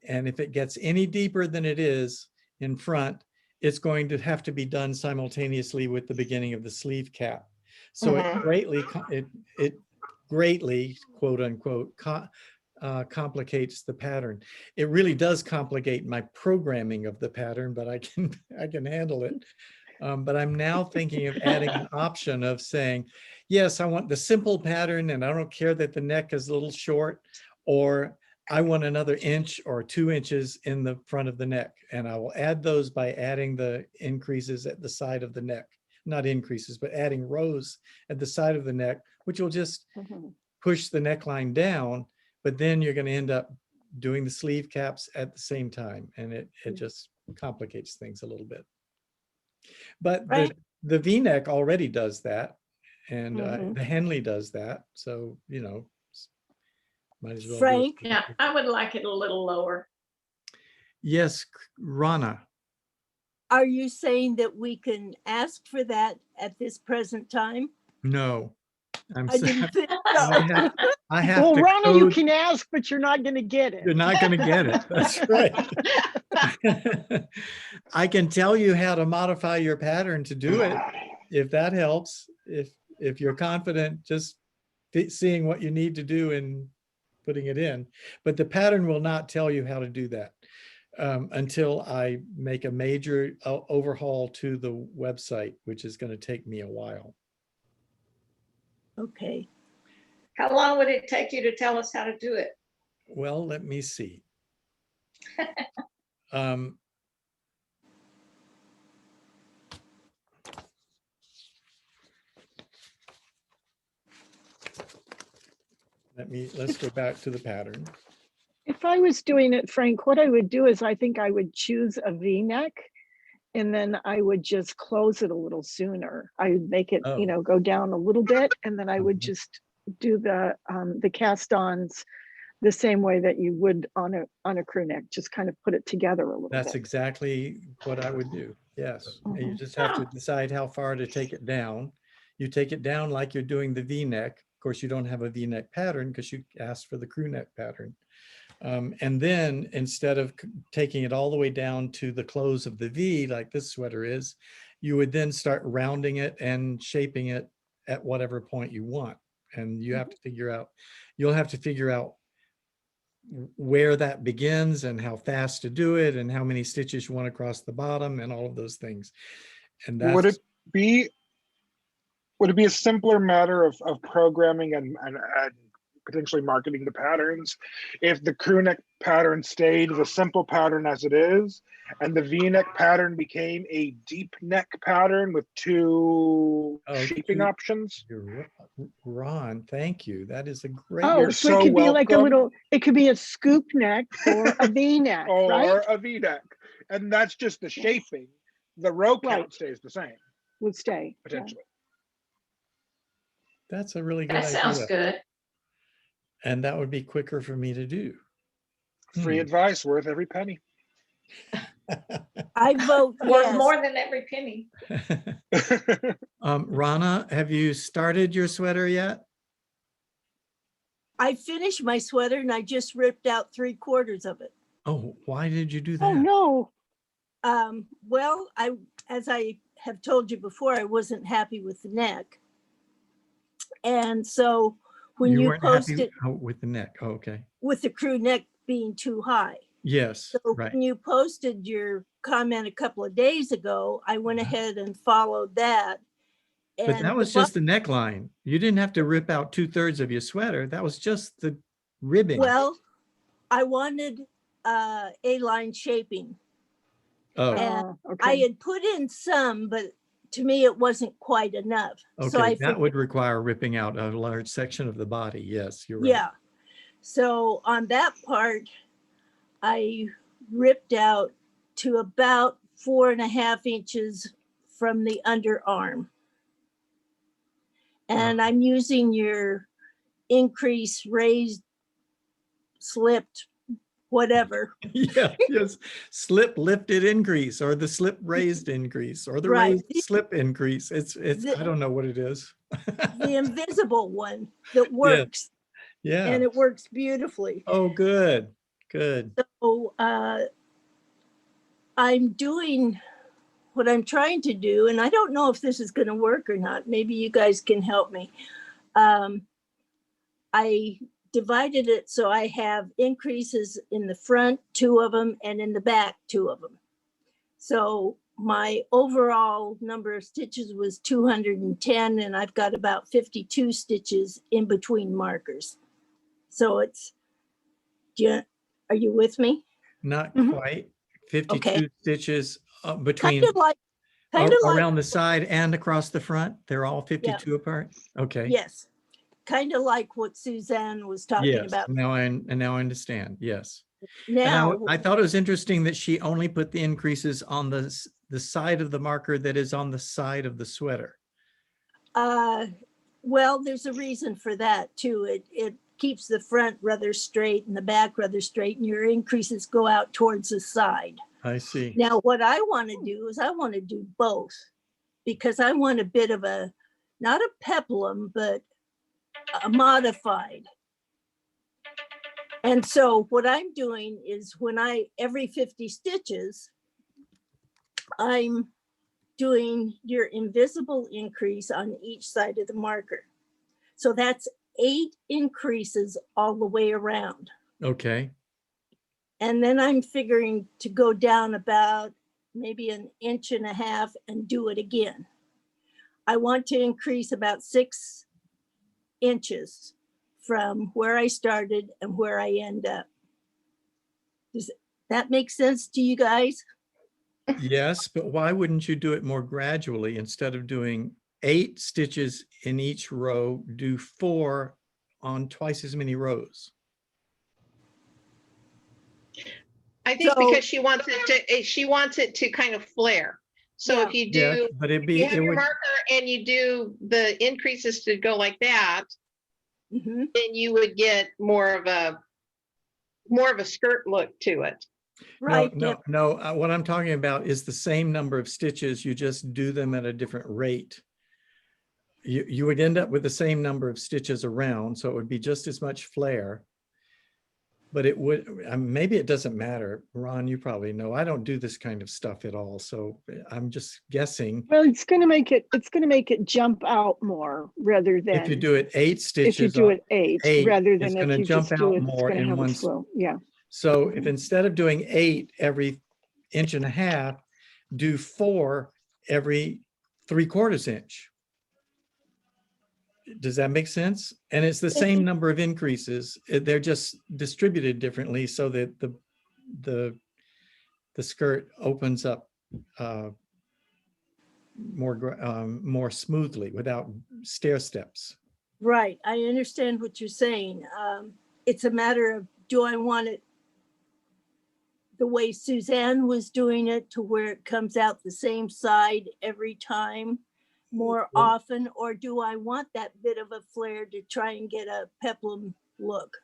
And if it gets any deeper than it is in front, it's going to have to be done simultaneously with the beginning of the sleeve cap. So it greatly, quote unquote, complicates the pattern. It really does complicate my programming of the pattern, but I can handle it. But I'm now thinking of adding an option of saying, yes, I want the simple pattern and I don't care that the neck is a little short, or I want another inch or 2 inches in the front of the neck. And I will add those by adding the increases at the side of the neck, not increases, but adding rows at the side of the neck, which will just push the neckline down, but then you're going to end up doing the sleeve caps at the same time. And it just complicates things a little bit. But Right. the V-neck already does that. And the Henley does that. So, you know, might as well. Frank? Yeah, I would like it a little lower. Yes, Rana. Are you saying that we can ask for that at this present time? No, I didn't think so. I have Well, to Rana, you code. can ask, but you're not going to get it. You're not going to get it. That's right. I can tell you how to modify your pattern to do it, if that helps. If you're confident, just seeing what you need to do and putting it in. But the pattern will not tell you how to do that until I make a major overhaul to the website, which is going to take me a while. Okay. How long would it take you to tell us how to do it? Well, let me see. Let's go back to the pattern. If I was doing it, Frank, what I would do is I think I would choose a V-neck and then I would just close it a little sooner. I would make it, Oh. go down a little bit, and then I would just do the cast-ons the same way that you would on a crew neck, just kind of put it together a little That's bit. exactly what I would do. Yes. You just have to decide how far to take it down. You take it down like you're doing the V-neck. Of course, you don't have a V-neck pattern because you asked for the crew neck pattern. And then instead of taking it all the way down to the close of the V, like this sweater is, you would then start rounding it and shaping it at whatever point you want. And you have to you'll have to figure out where that begins and how fast to do it and how many stitches you want across the bottom and all of those things. And that's Would it be a simpler matter of programming and potentially marketing the patterns if the crew neck pattern stayed the simple pattern as it is, and the V-neck pattern became a deep neck pattern with two shaping options? Ron, thank you. That is a great. Oh, so it could be like it could be a scoop neck or a V-neck, right? Or a V-neck. And that's just the shaping. The row count stays the same. Would stay. Potentially. That's a really good idea. That sounds good. And that would be quicker for me to do. Free advice, worth every penny. I vote Worth yes. more than every penny. Rana, have you started your sweater yet? I finished my sweater and I just ripped out 3/4 of it. Oh, why did you do that? Oh, no. Well, as I have told you before, I wasn't happy with the neck. And so when you weren't happy posted with the neck. Oh, okay. with the crew neck being too high. Yes, So right. when you posted your comment a couple of days ago, I went Yeah. ahead and followed that. But that And was just the neckline. You didn't have to rip out 2/3 of your sweater. That was just the ribbing. well, I wanted A-line shaping. Oh, And I Okay. had put in some, but to me, it wasn't quite enough. So okay. I That would require ripping out a large section of the body. Yes, you're right. yeah. So on that part, I ripped out to about 4.5 inches from the underarm. And I'm using your increase, raised, slipped, whatever. Yeah, yes. Slip lifted increase, or the slip raised increase, or the Right. raised slip increase. It's The- I don't know what it is. The invisible one that Yeah. works, Yeah. and it works beautifully. Oh, good. Good. So I'm doing what I'm trying to do, and I don't know if this is going to work or not. Maybe you guys can help me. I divided it so I have increases in the front, 2 of them, and in the back, 2 of them. So my overall number of stitches was 210, and I've got about 52 stitches in between markers. So it's, are you with me? Not Mhm. quite. 52 Okay. stitches Kind between of like, around the side and across the front. They're all 52 apart. Okay. yes, kind of like what Suzanne was talking Yes. about. Now I understand. Yes. Now, And I thought it was interesting that she only put the increases on the side of the marker that is on the side of the sweater. well, there's a reason for that too. It keeps the front rather straight and the back rather straight, and your increases go out towards the side. I see. Now, what I want to do is I want to do both, because I want a bit of a, not a peplum, but a modified. And so what I'm doing is when every 50 stitches, I'm doing your invisible increase on each side of the marker. So that's 8 increases all the way around. Okay. And then I'm figuring to go down about maybe 1.5 inches and do it again. I want to increase about 6 inches from where I started and where I end up. Does that make sense to you guys? Yes, but why wouldn't you do it more gradually? Instead of doing 8 stitches in each row, do 4 on twice as many rows? I think So- because she wants it to kind of flare. So Yeah. if you Yeah, do, but it'd you be, have it your would, marker and you do the increases to go like that, Mhm. then you would get more of a skirt look to it. Right. no, yep. no, what I'm talking about is the same number of stitches, you just do them at a different rate. You would end up with the same number of stitches around, so it would be just as much flare. But it would, maybe it doesn't matter. Ron, you probably know, I don't do this kind of stuff at all, so I'm just guessing. Well, it's going to make it jump out more rather than If you do it 8 stitches. if you do it 8 rather it's than gonna if you jump just do out it, it's more going to in have one a flow. Yeah. So if instead of doing 8 every 1.5 inches, do 4 every 3/4 inch. Does that make sense? And it's the same number of increases. They're just distributed differently so that the skirt opens up more smoothly without stair steps. Right. I understand what you're saying. It's a matter of, do I want it the way Suzanne was doing it, to where it comes out the same side every time more often, or do I want that bit of a flare to try and get a peplum look?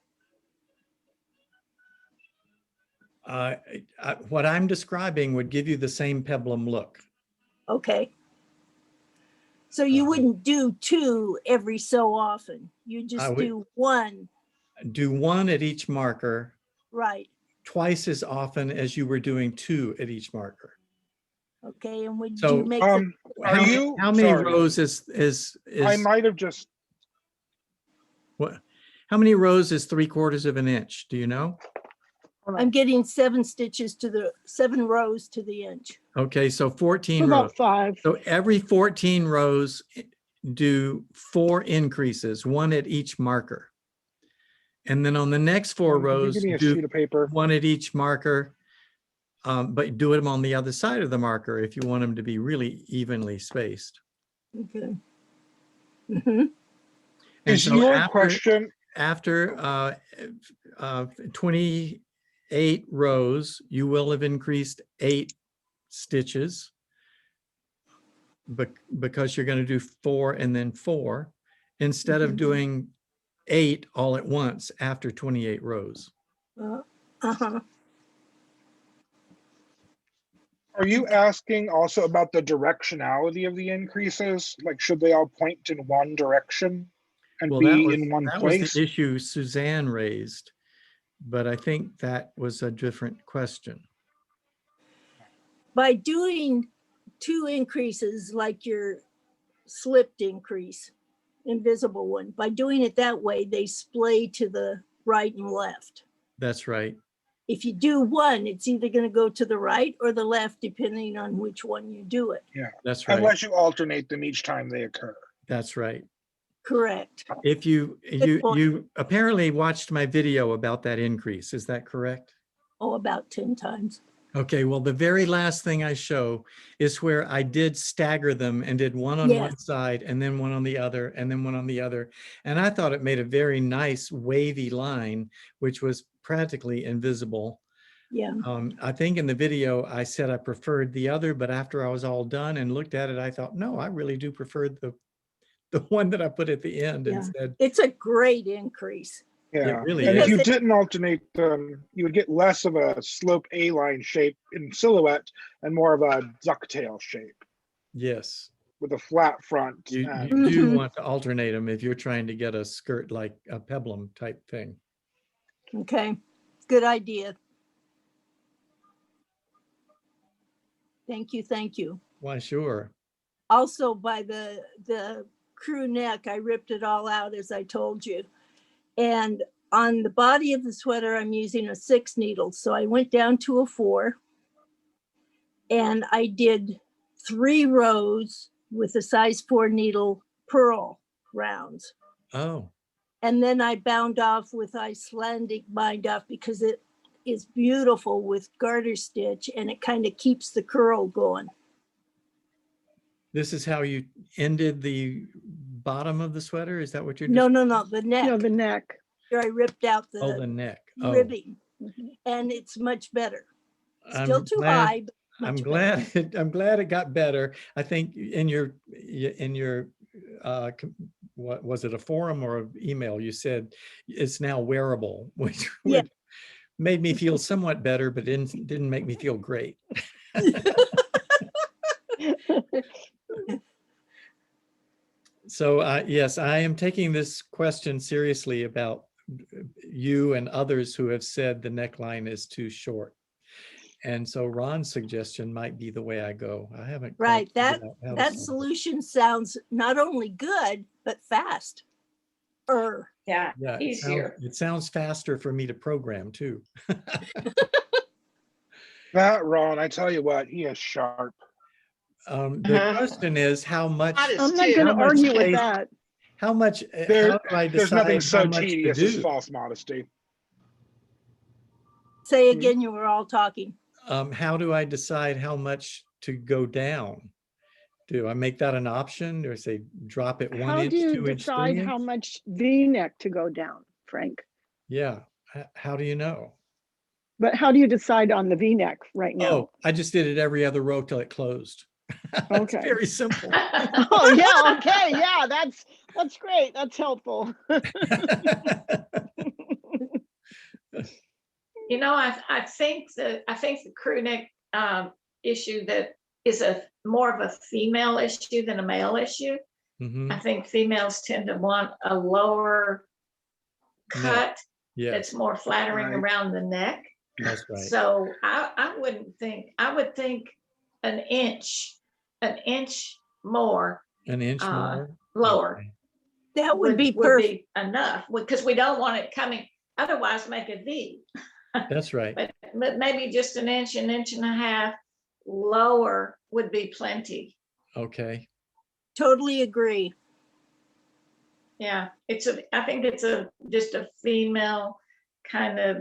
What I'm describing would give you the same peplum look. Okay. So you wouldn't do 2 every so often. You just would- do 1. Do 1 at each marker, Right. twice as often as you were doing 2 at each marker. Okay, and would So, you make the, Are you? How many sorry, rows is I might have just, what? How many rows is 3/4 of an inch? Do you know? I'm getting 7 stitches to the 7 rows to the inch. Okay, so 14 rows. About 5. So every 14 rows do 4 increases, 1 at each marker. And then on the next 4 could you rows, give me a do sheet of paper? 1 at each marker, but do them on the other side of the marker if you want them to be really evenly spaced. Okay. And Is so your question, after 28 rows, you will have increased 8 stitches because you're going to do 4 and then 4 instead of doing 8 all at once after 28 rows. Uh-huh. are you asking also about the directionality of the increases? Like, should they all point in one direction and Well, be in one that was place? the issue Suzanne raised, but I think that was a different question. By doing 2 increases like your slipped increase, invisible one, by doing it that way, they splay to the right and left. That's right. If you do 1, it's either going to go to the right or the left, depending on which one you do it. Yeah, That's right. unless you alternate them each time they occur. That's right. Correct. If you point. you apparently watched my video about that increase, is that correct? Oh, about 10 times. Okay, well, the very last thing I show is where I did stagger them and did 1 on one Yes. side and then 1 on the other and then 1 on the other. And I thought it made a very nice wavy line, which was practically invisible. Yeah. I think in the video I said I preferred the other, but after I was all done and looked at it, I thought, no, I really do prefer the one that I put at the end Yeah. instead. It's a great increase. Yeah, really and if is. you didn't alternate them, you would get less of a slope A-line shape in silhouette and more of a ducktail shape Yes, with a flat front. you and- do want to alternate them if you're trying to get a skirt like a peplum type thing. Okay. Good idea. Thank you. Thank you. Why, sure. Also, by the crew neck, I ripped it all out as I told you. And on the body of the sweater, I'm using a 6 needle. So I went down to a 4 and I did 3 rows with a size 4 needle pearl rounds. Oh, And then I bound off with Icelandic bind off because it is beautiful with garter stitch and it kind of keeps the curl going. this is how you ended the bottom of the sweater? Is that what you're No, doing? no, the neck. No, the neck. Here I ripped out Oh, the the neck. Oh, ribbing and it's much better. I'm Still too glad- high, but I'm much better. glad, I'm glad it got better. I think in your, what was it, a forum or an email, you said it's now wearable, which Yeah. made me feel somewhat better, but didn't make me feel great. So yes, I am taking this question seriously about you and others who have said the neckline is too short. And so Ron's suggestion might be the way I go. I haven't. quite Right, figured out how to that solve it. solution sounds not only good, but fast. Yeah, Yeah, easier. it sounds faster for me to program too. That Ron, I tell you what, he is sharp. The question is how much, Hot as I'm not too. going to How much argue with space- that. how much, There- how do I There's nothing decide how so much to tedious as do? false modesty. Say again, you were all talking. How do I decide how much to go down? Do I make that an option or say drop it 1 How inch, do you 2 inch, 3 decide inch? how much V-neck to go down, Frank? Yeah, how do you know? But how do you decide on the V-neck right now? Oh, I just did it every other row till it closed. It's Okay. very simple. Oh, yeah, okay, yeah, that's great, that's helpful. You know, I think the crew neck issue that is more of a female issue than a male issue. Mhm. I think females tend to want a lower cut Yes, that's more flattering Right. around the neck. that's right. So I would think an inch more An inch more? lower. Okay. That would be perfect. Enough, because we don't want it coming, otherwise make a V. That's right. But maybe just an inch and a half lower would be plenty. Okay. Totally agree. Yeah, I think it's just a female kind of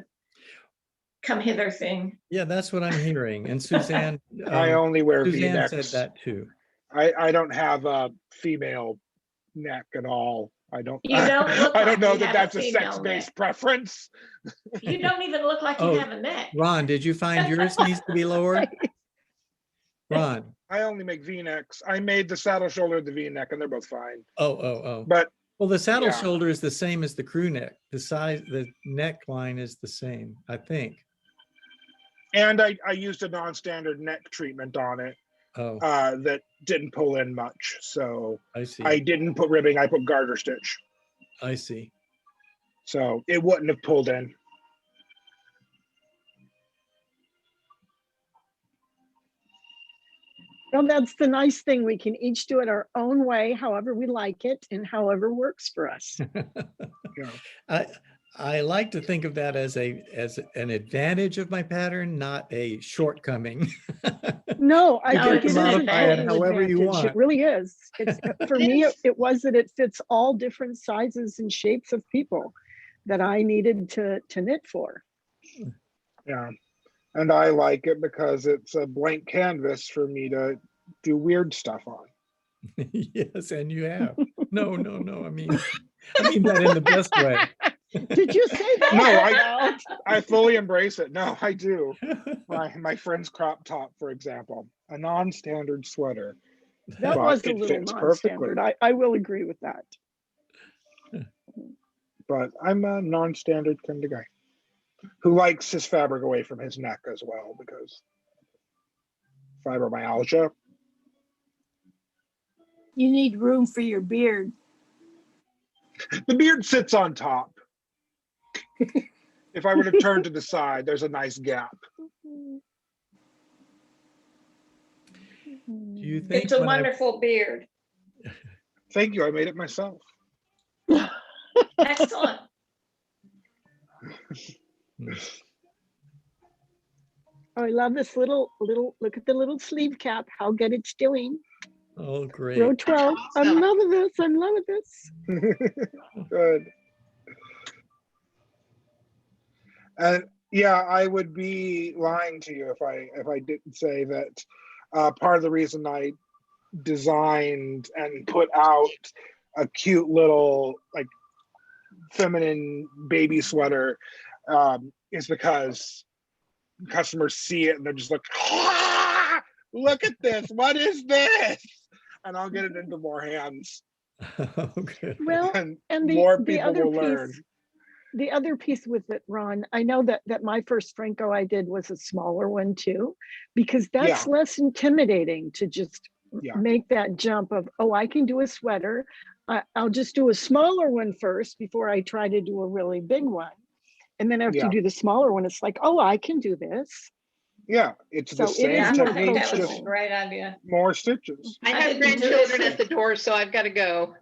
come hither thing. Yeah, that's what I'm hearing. And Suzanne, I only wear Suzanne V-necks. said that too. I don't have a female neck at all. I don't. You don't look I don't like know you that have a that's a female sex-based neck. preference. You don't even look like you Oh, have a neck. Ron, did you find yours needs to be lower? Ron. I only make V-necks. I made the saddle shoulder, the V-neck, and they're both fine. Oh. But Well, the saddle yeah. shoulder is the same as the crew neck. The size, the neckline is the same, I think. and I used a non-standard neck treatment on it Oh, that didn't pull in much. So I see. I didn't put ribbing. I put garter stitch. I see. So it wouldn't have pulled in. Well, that's the nice thing. We can each do it our own way, however we like it and however works for us. Yeah. I like to think of that as an advantage of my pattern, not a shortcoming. No, I No, think it it's is an a advantage. total However you advantage. want. It really is. It's, for It me, is. it was that it fits all different sizes and shapes of people that I needed to knit for. Yeah. And I like it because it's a blank canvas for me to do weird stuff on. Yes, and you have. No. I mean that in the best way. Did you say that? No, I fully embrace it. No, I do. My friend's crop top, for example, a non-standard sweater. That but was a it little fits non-standard. perfectly. I will agree with that. But I'm a non-standard kind of guy who likes his fabric away from his neck as well, because fibromyalgia. You need room for your beard. The beard sits on top. If I were to turn to the side, there's a nice gap. Do you think It's a when I- wonderful beard. Thank you. I made it myself. Excellent. Oh, I love this little, look at the little sleeve cap, how good it's doing. Oh, great. Row 12. I'm Awesome. loving this. I'm loving this. Good. And yeah, I would be lying to you if I didn't say that part of the reason I designed and put out a cute little like feminine baby sweater is because customers see it and they're just like, ah, look at this, what is this? And I'll get it into more hands. Okay. Well, And and more the people other will learn. piece, the other piece with it, Ron, I know that my first Phrancko I did was a smaller one too, because that's Yeah. less intimidating to just Yeah. make that jump of, oh, I can do a sweater. I'll just do a smaller one first before I try to do a really big one. And then after Yeah. you do the smaller one, it's like, oh, I can do this. Yeah, it's So the it same is Yeah, more I think that technique, was just a great idea. more stitches. I I have didn't do grandchildren this. at the door, so I've got to go.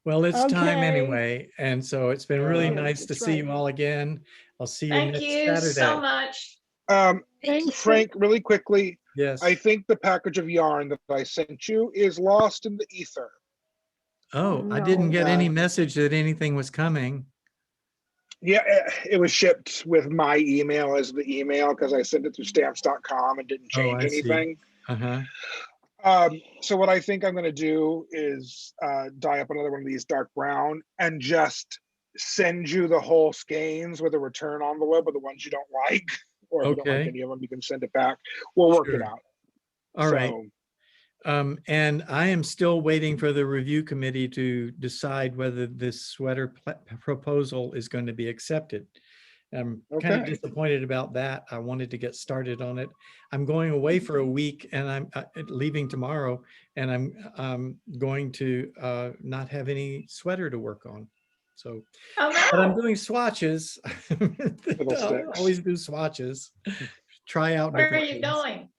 Well, it's time Okay. anyway. And so it's been really Yeah, nice to that's see right. you all again. I'll see you Thank next you so Saturday. much. Thanks. Frank, really quickly, Yes. I think the package of yarn that I sent you is lost in the ether. Oh, I didn't No. get any Uh, message that anything was coming. Yeah, it was shipped with my email as the email because I sent it through stamps.com and didn't Oh, change I see. anything. Uh-huh. So what I think I'm going to do is dye up another one of these dark brown and just send you the whole skeins with a return envelope of the ones you don't like. Or if you don't like Okay. any of them, you can send it back. We'll work it Sure. out. All right. So, And I am still waiting for the review committee to decide whether this sweater proposal is going to be accepted. I'm kind of Okay. disappointed about that. I wanted to get started on it. I'm going away for a week and I'm leaving tomorrow, and I'm going to not have any sweater to work on. So, Oh, but I'm no. doing swatches. I'll sticks. always do swatches. Try out Where are different you things. going?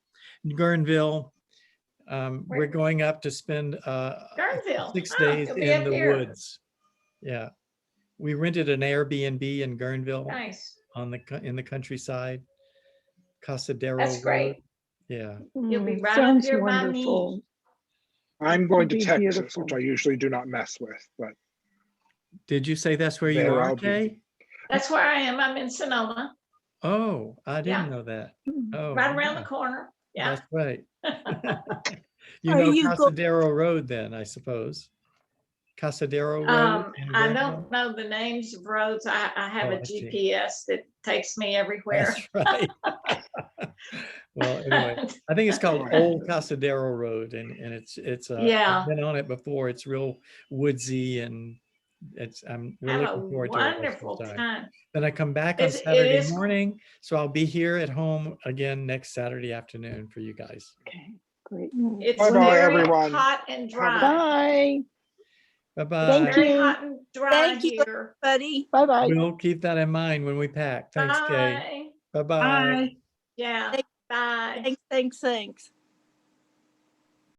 Guerneville. We're going up to spend Guerneville. 6 Oh, days you'll be in up the here. woods. Yeah. We rented an Airbnb in Guerneville Nice. in the countryside. Casadero That's Road. great. Yeah. You'll be right up Sounds here by me. wonderful. I'm going to Be Texas, beautiful. which I usually do not mess with, but Did you say that's where you There are, I'll be. Kay? That's where I am. I'm in Sonoma, Oh, I didn't Yeah. know that. Mm. Oh, right around yeah, the corner. Yeah. that's right. You Are know you go- Casadero Road then, I suppose. Casadero Road in I Guerneville? don't know the names of roads. I have Oh, a I see. GPS that takes me everywhere. That's right. Well, anyway, I think it's called Right. Old Casadero Road, and it's Yeah. I've been on it before. It's real woodsy, and we're Have a looking forward to it most wonderful of the time. time. Then I come back on It Saturday is- morning, so I'll be here at home again next Saturday afternoon for you guys. Okay, great. It's Bye-bye, very everyone. hot and dry. Bye. Bye-bye. Thank Very you. hot and dry Thank you. here. Buddy. Bye-bye. We'll keep that in mind when we pack. Thanks, Kay. Bye. Bye-bye. Bye. Yeah. Bye. Thanks.